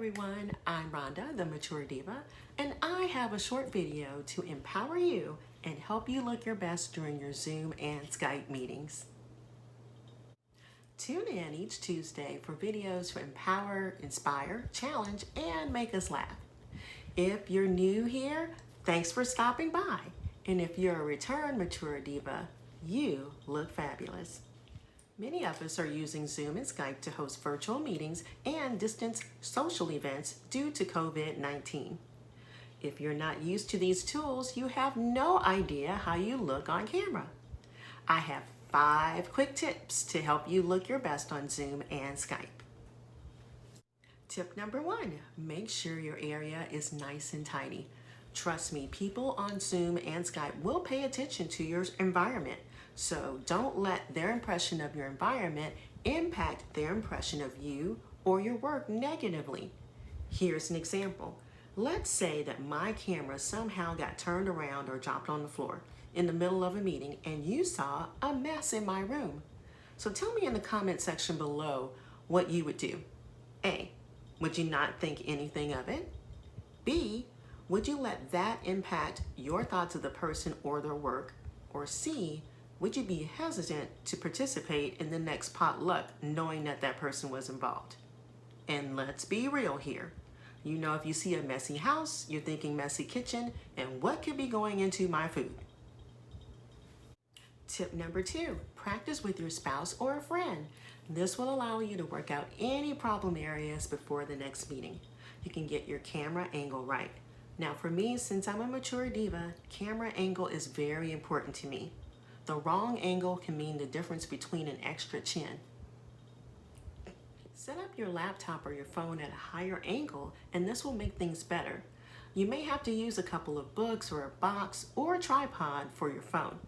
everyone, I'm Rhonda, the Mature Diva, and I have a short video to empower you and help you look your best during your Zoom and Skype meetings. Tune in each Tuesday for videos to empower, inspire, challenge, and make us laugh. If you're new here, thanks for stopping by. And if you're a return Mature Diva, you look fabulous. Many of us are using Zoom and Skype to host virtual meetings and distance social events due to COVID-19. If you're not used to these tools, you have no idea how you look on camera. I have 5 quick tips to help you look your best on Zoom and Skype. Tip number 1, make sure your area is nice and tidy. Trust me, people on Zoom and Skype will pay attention to your environment. So don't let their impression of your environment impact their impression of you or your work negatively. Here's an example. Let's say that my camera somehow got turned around or dropped on the floor in the middle of a meeting and you saw a mess in my room. So tell me in the comment section below what you would do. A, would you not think anything of it? B, would you let that impact your thoughts of the person or their work? Or C, would you be hesitant to participate in the next potluck knowing that that person was involved? And let's be real here. You know, if you see a messy house, you're thinking messy kitchen, and what could be going into my food? Tip number 2, practice with your spouse or a friend. This will allow you to work out any problem areas before the next meeting. You can get your camera angle right. Now for me, since I'm a mature diva, camera angle is very important to me. The wrong angle can mean the difference between an extra chin. Set up your laptop or your phone at a higher angle and this will make things better. You may have to use a couple of books or a box or a tripod for your phone.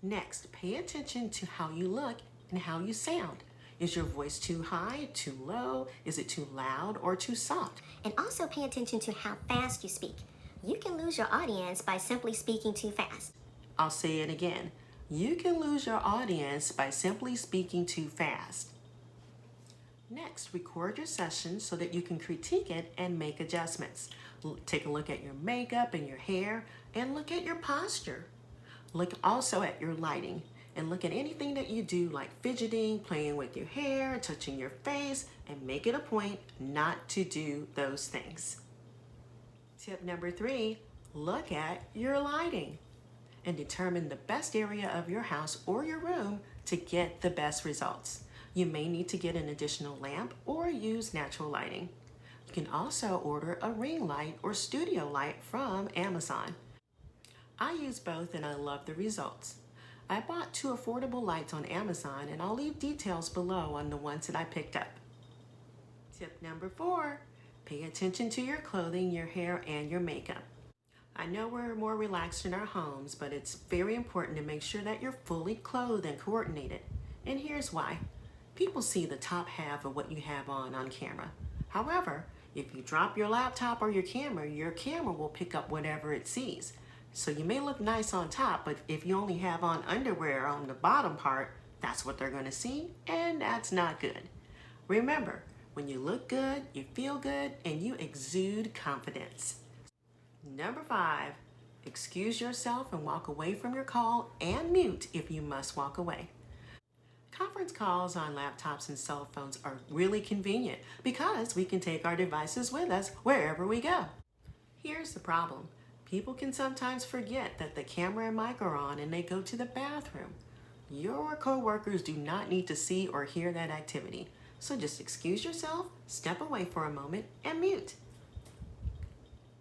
Next, pay attention to how you look and how you sound. Is your voice too high, too low? Is it too loud or too soft? And also pay attention to how fast you speak. You can lose your audience by simply speaking too fast. I'll say it again. You can lose your audience by simply speaking too fast. Next, record your session so that you can critique it and make adjustments. Take a look at your makeup and your hair and look at your posture. Look also at your lighting and look at anything that you do like fidgeting, playing with your hair, touching your face, and make it a point not to do those things. Tip number 3, look at your lighting and determine the best area of your house or your room to get the best results. You may need to get an additional lamp or use natural lighting. You can also order a ring light or studio light from Amazon. I use both and I love the results. I bought 2 affordable lights on Amazon and I'll leave details below on the ones that I picked up. Tip number 4, pay attention to your clothing, your hair, and your makeup. I know we're more relaxed in our homes, but it's very important to make sure that you're fully clothed and coordinated. And here's why. People see the top half of what you have on camera. However, if you drop your laptop or your camera will pick up whatever it sees. So you may look nice on top, but if you only have on underwear on the bottom part, that's what they're going to see, and that's not good. Remember, when you look good, you feel good, and you exude confidence. Number 5, excuse yourself and walk away from your call and mute if you must walk away. Conference calls on laptops and cell phones are really convenient because we can take our devices with us wherever we go. Here's the problem. People can sometimes forget that the camera and mic are on and they go to the bathroom. Your coworkers do not need to see or hear that activity. So just excuse yourself, step away for a moment, and mute.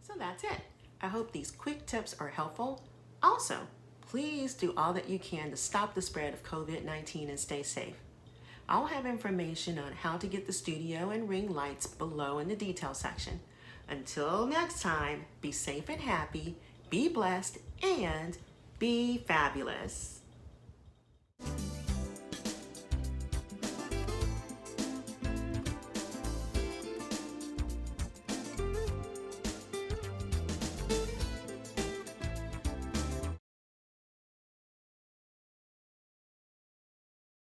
So that's it. I hope these quick tips are helpful. Also, please do all that you can to stop the spread of COVID-19 and stay safe. I'll have information on how to get the studio and ring lights below in the detail section. Until next time, be safe and happy, be blessed, and be fabulous.